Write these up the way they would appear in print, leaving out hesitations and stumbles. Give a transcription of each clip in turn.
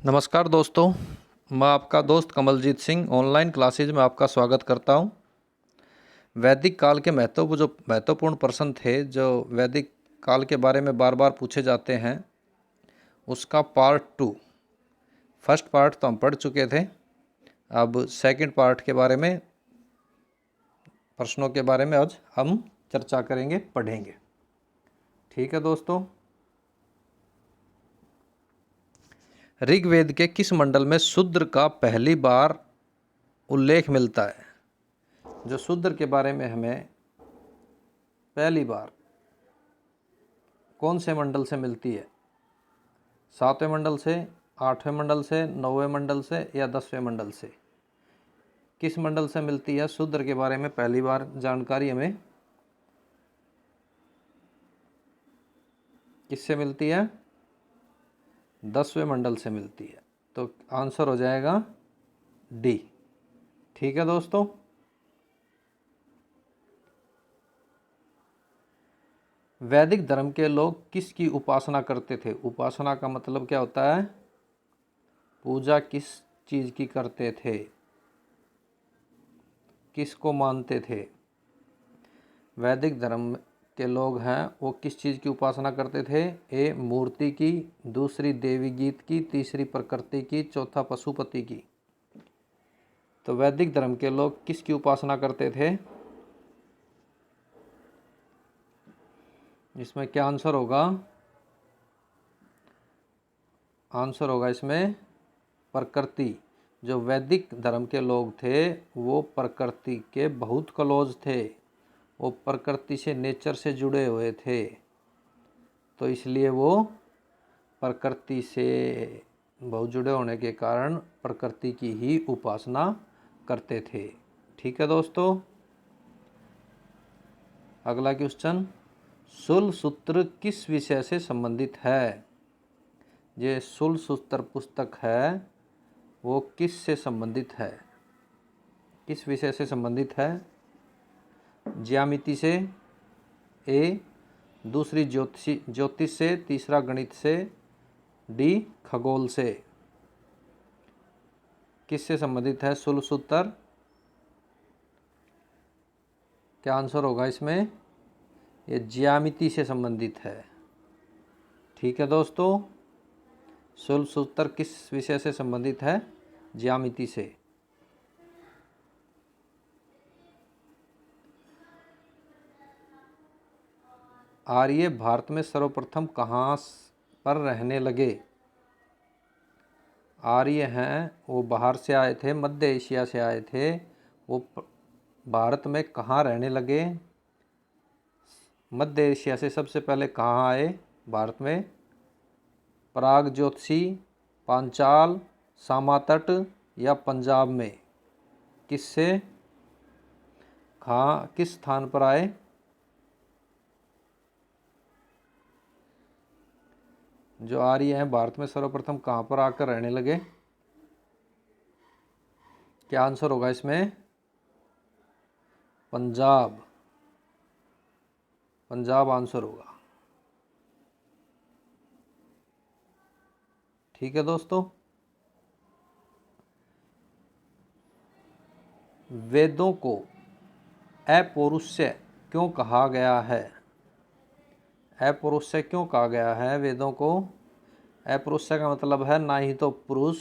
नमस्कार दोस्तों, मैं आपका दोस्त कमलजीत सिंह ऑनलाइन क्लासेज में आपका स्वागत करता हूं। वैदिक काल के महत्वपूर्ण प्रश्न थे जो वैदिक काल के बारे में बार बार पूछे जाते हैं, उसका पार्ट 2। फर्स्ट पार्ट तो हम पढ़ चुके थे। अब सेकंड पार्ट के बारे में, प्रश्नों के बारे में आज हम चर्चा करेंगे, पढ़ेंगे। ठीक है दोस्तों। ऋग्वेद के किस मंडल में शूद्र का पहली बार उल्लेख मिलता है? जो शूद्र के बारे में हमें पहली बार कौन से मंडल से मिलती है? 7वें मंडल से, 8वें मंडल से, 9वें मंडल से या 10वें मंडल से? किस मंडल से मिलती है शूद्र के बारे में पहली बार जानकारी हमें? किससे मिलती है? 10वें मंडल से मिलती है। तो आंसर हो जाएगा डी। ठीक है दोस्तों। वैदिक धर्म के लोग किसकी उपासना करते थे? उपासना का मतलब क्या होता है? पूजा किस चीज की करते थे? किसको मानते थे? वैदिक धर्म के लोग हैं वो किस चीज़ की उपासना करते थे? ए मूर्ति की, दूसरी देवी गीत की, तीसरी प्रकृति की, चौथा पशुपति की। तो वैदिक धर्म के लोग किसकी उपासना करते थे? इसमें क्या आंसर होगा? आंसर होगा इसमें प्रकृति। जो वैदिक धर्म के लोग थे वो प्रकृति के बहुत क्लोज थे, वो प्रकृति से, नेचर से जुड़े हुए थे, तो इसलिए वो प्रकृति से बहुत जुड़े होने के कारण प्रकृति की ही उपासना करते थे। ठीक है दोस्तों। अगला क्वेश्चन, शूल सूत्र किस विषय से संबंधित है? ये शूल सूत्र पुस्तक है वो किस से संबंधित है? किस विषय से संबंधित है? ज्यामिति से, ए दूसरी ज्योतिष से, तीसरा गणित से, डी खगोल से। किससे संबंधित है शूल सूत्र? क्या आंसर होगा इसमें? ये ज्यामिति से संबंधित है। ठीक है दोस्तों। शूल सूत्र किस विषय से संबंधित है? ज्यामिति से। आर्य भारत में सर्वप्रथम कहाँ पर रहने लगे? आर्य हैं वो बाहर से आए थे, मध्य एशिया से आए थे। वो भारत में कहाँ रहने लगे? मध्य एशिया से सबसे पहले कहाँ आए भारत में? प्राग ज्योतिषी, पांचाल, सामातट या पंजाब में? किससे, कहाँ, किस स्थान पर आए? जो आर्य हैं भारत में सर्वप्रथम कहाँ पर आकर रहने लगे? क्या आंसर होगा इसमें? पंजाब। पंजाब आंसर होगा। ठीक है दोस्तों। वेदों को अपौरुषेय क्यों कहा गया है? अपौरुषेय क्यों कहा गया है वेदों को? अपौरुषेय का मतलब है ना ही तो पुरुष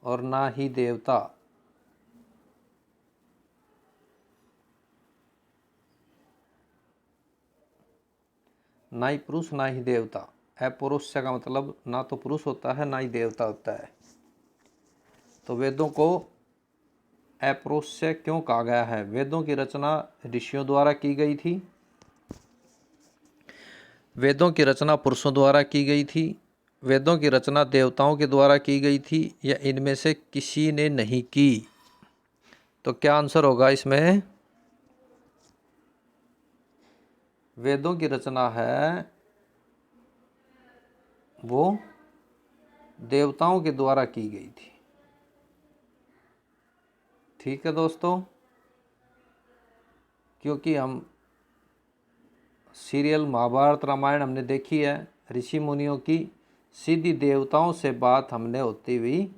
और ना ही देवता। ना ही पुरुष ना ही देवता। अपौरुषेय का मतलब ना तो पुरुष होता है ना ही देवता होता है। तो वेदों को अपौरुषेय क्यों कहा गया है? वेदों की रचना ऋषियों द्वारा की गई थी, वेदों की रचना पुरुषों द्वारा की गई थी, वेदों की रचना देवताओं के द्वारा की गई थी, या इनमें से किसी ने नहीं की? तो क्या आंसर होगा इसमें? वेदों की रचना है वो देवताओं के द्वारा की गई थी। ठीक है दोस्तों। क्योंकि हम सीरियल महाभारत रामायण हमने देखी है, ऋषि मुनियों की सीधी देवताओं से बात हमने होती हुई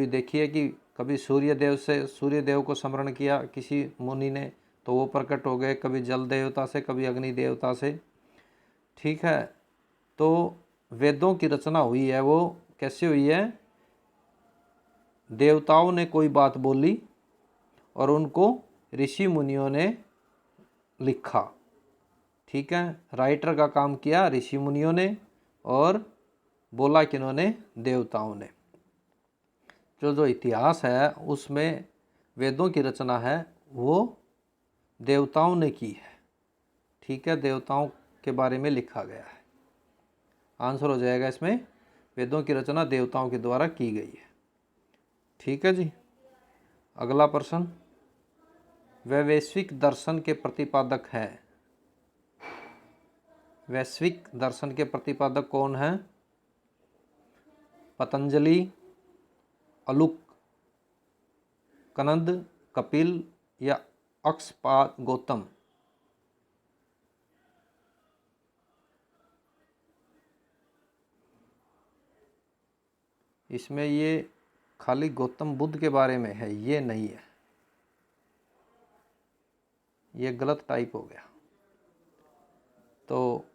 देखी है कि कभी सूर्य देव को स्मरण किया किसी मुनि ने तो वो प्रकट हो गए, कभी जल देवता से, कभी अग्नि देवता से। ठीक है, तो वेदों की रचना हुई है वो कैसे हुई है? देवताओं ने कोई बात बोली और उनको ऋषि मुनियों ने लिखा। ठीक है, राइटर का काम किया ऋषि मुनियों ने और बोला किन्होंने? देवताओं ने। जो इतिहास है उसमें वेदों की रचना है वो देवताओं ने की है। ठीक है, देवताओं के बारे में लिखा गया है। आंसर हो जाएगा इसमें, वेदों की रचना देवताओं के द्वारा की गई है। ठीक है जी। अगला प्रश्न, वह वैश्विक दर्शन के प्रतिपादक है। वैश्विक दर्शन के प्रतिपादक कौन है? पतंजलि, अलुक, कनंद, कपिल या अक्षपाद गौतम? इसमें ये खाली गौतम बुद्ध के बारे में है, ये नहीं है, ये गलत टाइप हो गया। तो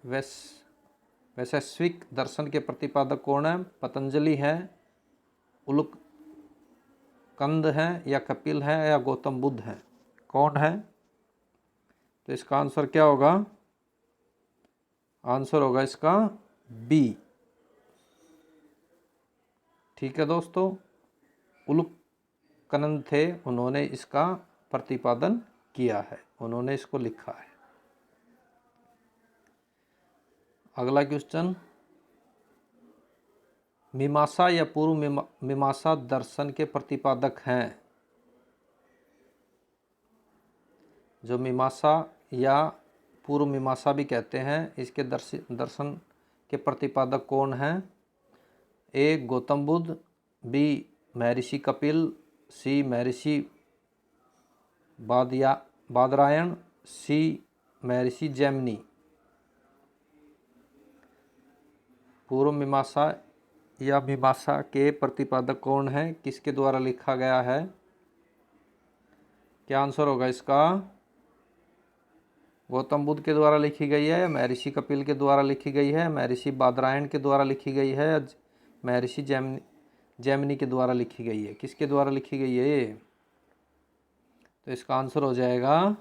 वैश्विक दर्शन के प्रतिपादक कौन है? पतंजलि है, उलुक कंद है या कपिल है या गौतम बुद्ध है? कौन है? तो इसका आंसर क्या होगा? आंसर होगा इसका बी। ठीक है दोस्तों, उलुकनंद थे, उन्होंने इसका प्रतिपादन किया है, उन्होंने इसको लिखा है। अगला क्वेश्चन, मीमांसा या पूर्व मीमांसा दर्शन के प्रतिपादक हैं। जो मीमांसा या पूर्व मीमांसा भी कहते हैं, इसके दर्शन के प्रतिपादक कौन हैं? ए गौतम बुद्ध, बी महर्षि कपिल, सी महर्षि बादरायण, सी महर्षि जैमिनी? पूर्व मीमांसा या मीमांसा के प्रतिपादक कौन है? किसके द्वारा लिखा गया है? क्या आंसर होगा इसका? गौतम बुद्ध के द्वारा लिखी गई है, महर्षि कपिल के द्वारा लिखी गई है, महर्षि बादरायण के द्वारा लिखी गई है, महर्षि जैमिनी के द्वारा लिखी गई है? किसके द्वारा लिखी गई है ये? तो इसका आंसर हो जाएगा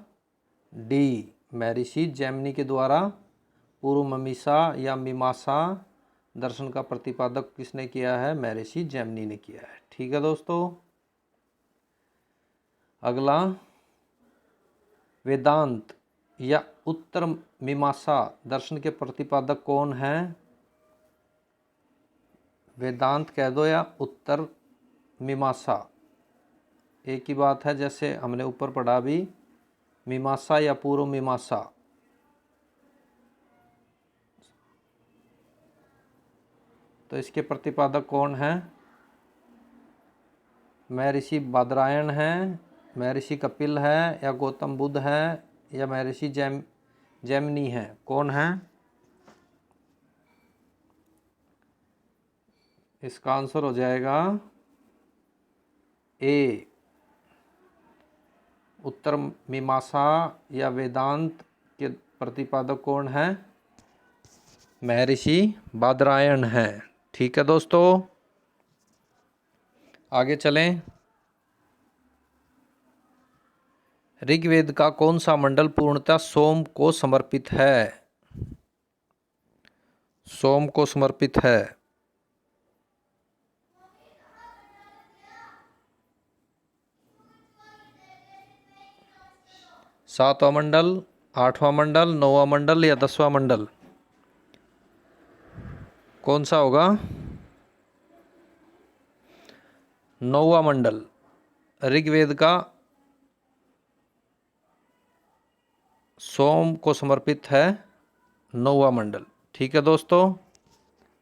डी, महर्षि जैमिनी के द्वारा पूर्व मीमांसा या मीमांसा दर्शन का प्रतिपादक किसने किया है? महर्षि जैमिनी ने किया है। ठीक है दोस्तों। अगला, वेदांत या उत्तर मीमांसा दर्शन के प्रतिपादक कौन है? वेदांत कह दो या उत्तर मीमांसा, एक ही बात है, जैसे हमने ऊपर पढ़ा भी, मीमांसा या पूर्व मीमांसा। तो इसके प्रतिपादक कौन है? महर्षि बादरायण है, महर्षि कपिल है या गौतम बुद्ध है या महर्षि जैमिनी है? कौन है? इसका आंसर हो जाएगा ए, उत्तर मीमांसा या वेदांत के प्रतिपादक कौन है? महर्षि बादरायण है। ठीक है दोस्तों, आगे चलें। ऋग्वेद का कौन सा मंडल पूर्णतः सोम को समर्पित है? सोम को समर्पित है। 7वां मंडल, 8वां मंडल, 9वां मंडल या 10वां मंडल? कौन सा होगा? 9वां मंडल ऋग्वेद का सोम को समर्पित है, 9वां मंडल। ठीक है दोस्तों,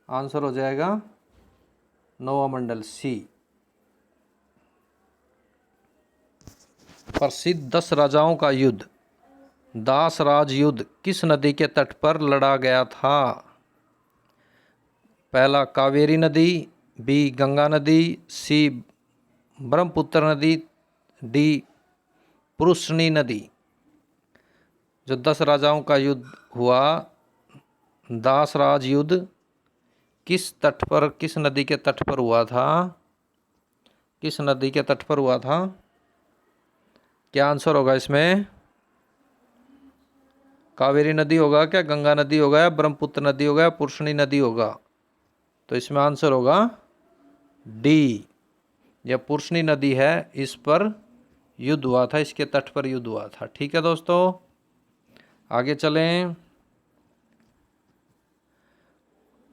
आंसर हो जाएगा 9वां मंडल सी। प्रसिद्ध 10 राजाओं का युद्ध, दास राज युद्ध किस नदी के तट पर लड़ा गया था? पहला कावेरी नदी, बी गंगा नदी, सी ब्रह्मपुत्र नदी, डी पुरुषनी नदी। जो 10 राजाओं का युद्ध हुआ, दास राज युद्ध, किस तट पर, किस नदी के तट पर हुआ था? किस नदी के तट पर हुआ था? क्या आंसर होगा इसमें? कावेरी नदी होगा क्या, गंगा नदी होगा, या ब्रह्मपुत्र नदी होगा, या पुरुषनी नदी होगा? तो इसमें आंसर होगा डी, यह पुरुषनी नदी है, इस पर युद्ध हुआ था, इसके तट पर युद्ध हुआ था। ठीक है दोस्तों, आगे चलें।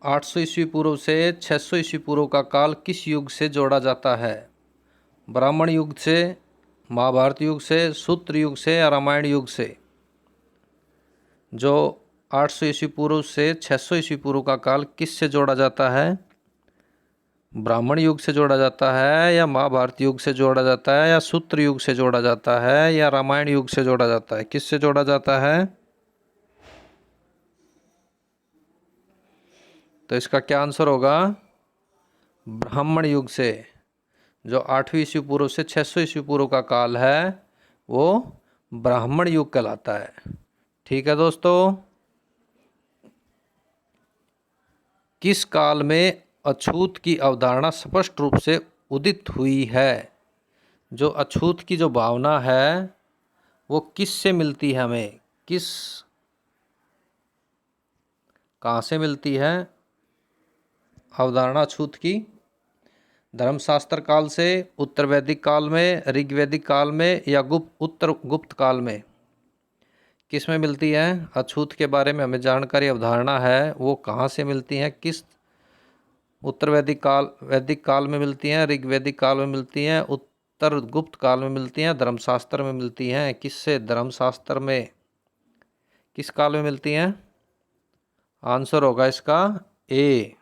800 ईस्वी पूर्व से 600 ईस्वी पूर्व का काल किस युग से जोड़ा जाता है? ब्राह्मण युग से, महाभारत युग से, सूत्र युग से, या रामायण युग से? जो 800 ईस्वी पूर्व से 600 ईस्वी पूर्व का काल किस से जोड़ा जाता है? ब्राह्मण युग से जोड़ा जाता है, या महाभारत युग से जोड़ा जाता है, या सूत्र युग से जोड़ा जाता है, या रामायण युग से जोड़ा जाता है? किस से जोड़ा जाता है? तो इसका क्या आंसर होगा? ब्राह्मण युग से। जो 8वीं ईस्वी पूर्व से 600 ईस्वी पूर्व का काल है वो ब्राह्मण युग कहलाता है। ठीक है दोस्तों, किस काल में अछूत की अवधारणा स्पष्ट रूप से उदित हुई है? जो अछूत की जो भावना है वो किस से मिलती है हमें? कहाँ से मिलती है अवधारणा अछूत की? धर्मशास्त्र काल से, उत्तर वैदिक काल में, ऋग्वैदिक काल में, या उत्तर गुप्त काल में? किस में मिलती है? अछूत के बारे में हमें जानकारी, अवधारणा है, वो कहाँ से मिलती है? किस उत्तर वैदिक काल में मिलती हैं, ऋग्वैदिक काल में मिलती हैं, उत्तर गुप्त काल में मिलती हैं, धर्मशास्त्र में मिलती हैं? किससे? धर्मशास्त्र में। किस काल में मिलती हैं? आंसर होगा इसका ए,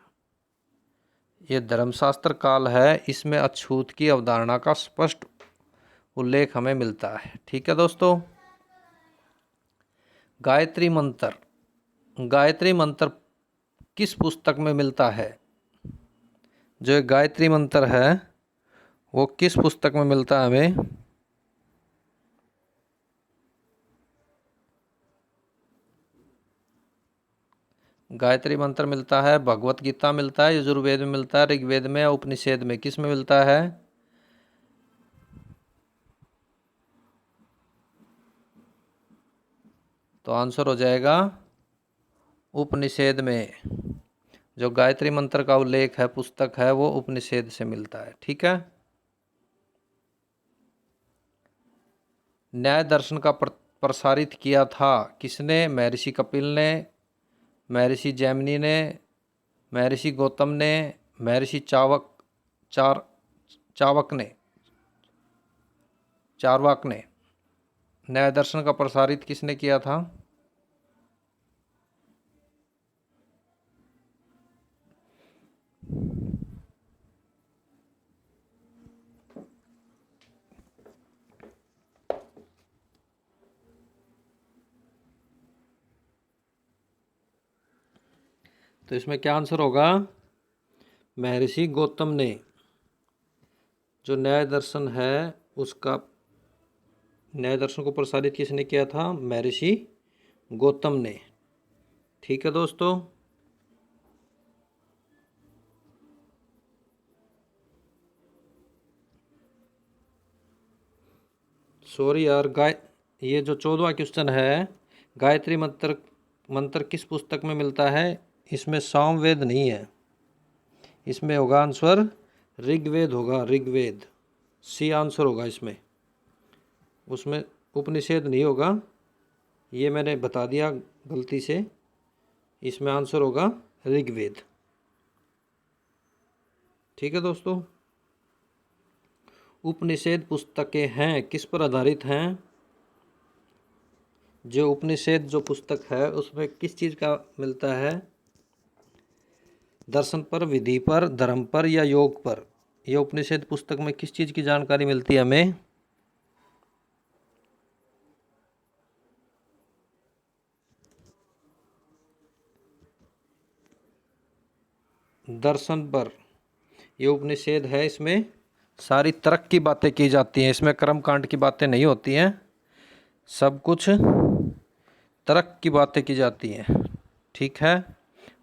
ये धर्मशास्त्र काल है, इसमें अछूत की अवधारणा का स्पष्ट उल्लेख हमें मिलता है। ठीक है दोस्तों, गायत्री मंत्र किस पुस्तक में मिलता है? जो गायत्री मंत्र है वो किस पुस्तक में मिलता है हमें? गायत्री मंत्र मिलता है भगवत गीता मिलता है, यजुर्वेद में मिलता है, ऋग्वेद में, या उपनिषद में? किस में मिलता है? तो आंसर हो जाएगा उपनिषद में। जो गायत्री मंत्र का उल्लेख है, पुस्तक है, वो उपनिषद से मिलता है। ठीक है, न्याय दर्शन का प्रसारित किया था किसने? महर्षि कपिल ने, महर्षि जैमिनी ने, महर्षि गौतम ने, महर्षि चारवाक ने। न्याय दर्शन का प्रसारित किसने किया था? तो इसमें क्या आंसर होगा? महर्षि गौतम ने। जो न्याय दर्शन है उसका, न्याय दर्शन को प्रसारित किसने किया था? महर्षि गौतम ने। ठीक है दोस्तों, सॉरी यार, ये जो 14वां क्वेश्चन है, गायत्री मंत्र किस पुस्तक में मिलता है? इसमें सामवेद नहीं है, इसमें होगा आंसर ऋग्वेद होगा, ऋग्वेद। सी आंसर होगा इसमें, उसमें उपनिषद नहीं होगा, ये मैंने बता दिया गलती से। इसमें आंसर होगा ऋग्वेद। ठीक है दोस्तों, उपनिषद पुस्तकें हैं किस पर आधारित हैं? जो उपनिषद जो पुस्तक है उसमें किस चीज़ का मिलता है? दर्शन पर, विधि पर, धर्म पर, या योग पर? यह उपनिषद पुस्तक में किस चीज़ की जानकारी मिलती है हमें? दर्शन पर। ये उपनिषेध है, इसमें सारी तर्क की बातें की जाती हैं, इसमें कर्म कांड की बातें नहीं होती हैं, सब कुछ तर्क की बातें की जाती हैं। ठीक है,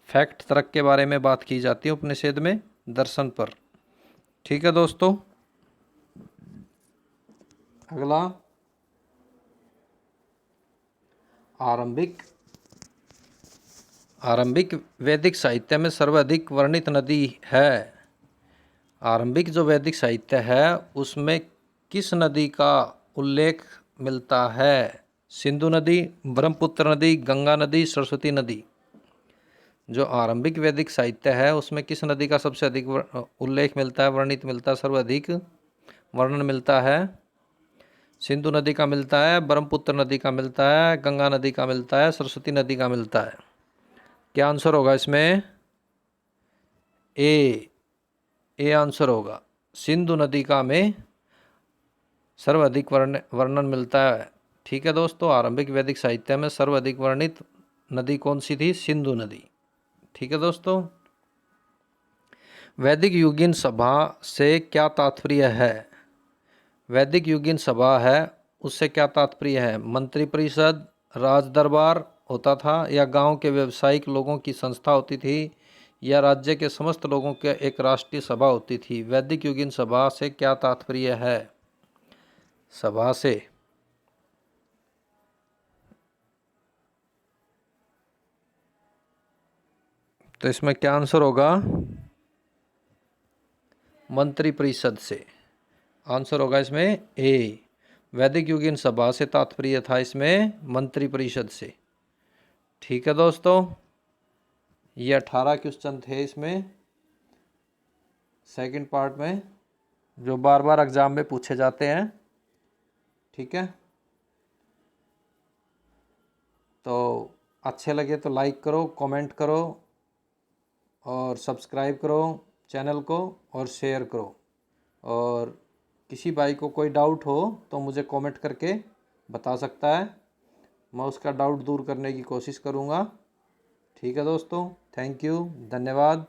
फैक्ट तर्क के बारे में बात की जाती है उपनिषेध में दर्शन पर। ठीक है दोस्तों, अगला आरंभिक वैदिक साहित्य में सर्वाधिक वर्णित नदी है। आरंभिक जो वैदिक साहित्य है उसमें किस नदी का उल्लेख मिलता है? सिंधु नदी, ब्रह्मपुत्र नदी, गंगा नदी, सरस्वती नदी। जो आरंभिक वैदिक साहित्य है उसमें किस नदी का सबसे अधिक उल्लेख मिलता है, वर्णित मिलता है, सर्वाधिक वर्णन मिलता है? सिंधु नदी का मिलता है, ब्रह्मपुत्र नदी का मिलता है, गंगा नदी का मिलता है, सरस्वती नदी का मिलता है। क्या आंसर होगा इसमें? ए आंसर होगा। सिंधु नदी का में सर्वाधिक वर्णन मिलता है। ठीक है दोस्तों, आरंभिक वैदिक साहित्य में सर्वाधिक वर्णित नदी कौन सी थी? सिंधु नदी। ठीक है दोस्तों, वैदिक युगीन सभा से क्या तात्पर्य है? वैदिक युगीन सभा है उससे क्या तात्पर्य है? मंत्रिपरिषद, राज दरबार होता था, या गांव के व्यावसायिक लोगों की संस्था होती थी, या राज्य के समस्त लोगों के एक राष्ट्रीय सभा होती थी? वैदिक युगीन सभा से क्या तात्पर्य है? सभा से तो इसमें क्या आंसर होगा? मंत्रिपरिषद से। आंसर होगा इसमें ए। वैदिक युगीन सभा से तात्पर्य था इसमें मंत्रिपरिषद से। ठीक है दोस्तों, ये 18 क्वेश्चन थे इसमें सेकंड पार्ट में, जो बार बार एग्जाम में पूछे जाते हैं। ठीक है, तो अच्छे लगे तो लाइक करो, कमेंट करो और सब्सक्राइब करो चैनल को और शेयर करो। और किसी भाई को कोई डाउट हो तो मुझे कमेंट करके बता सकता है, मैं उसका डाउट दूर करने की कोशिश करूँगा। ठीक है दोस्तों, थैंक यू, धन्यवाद।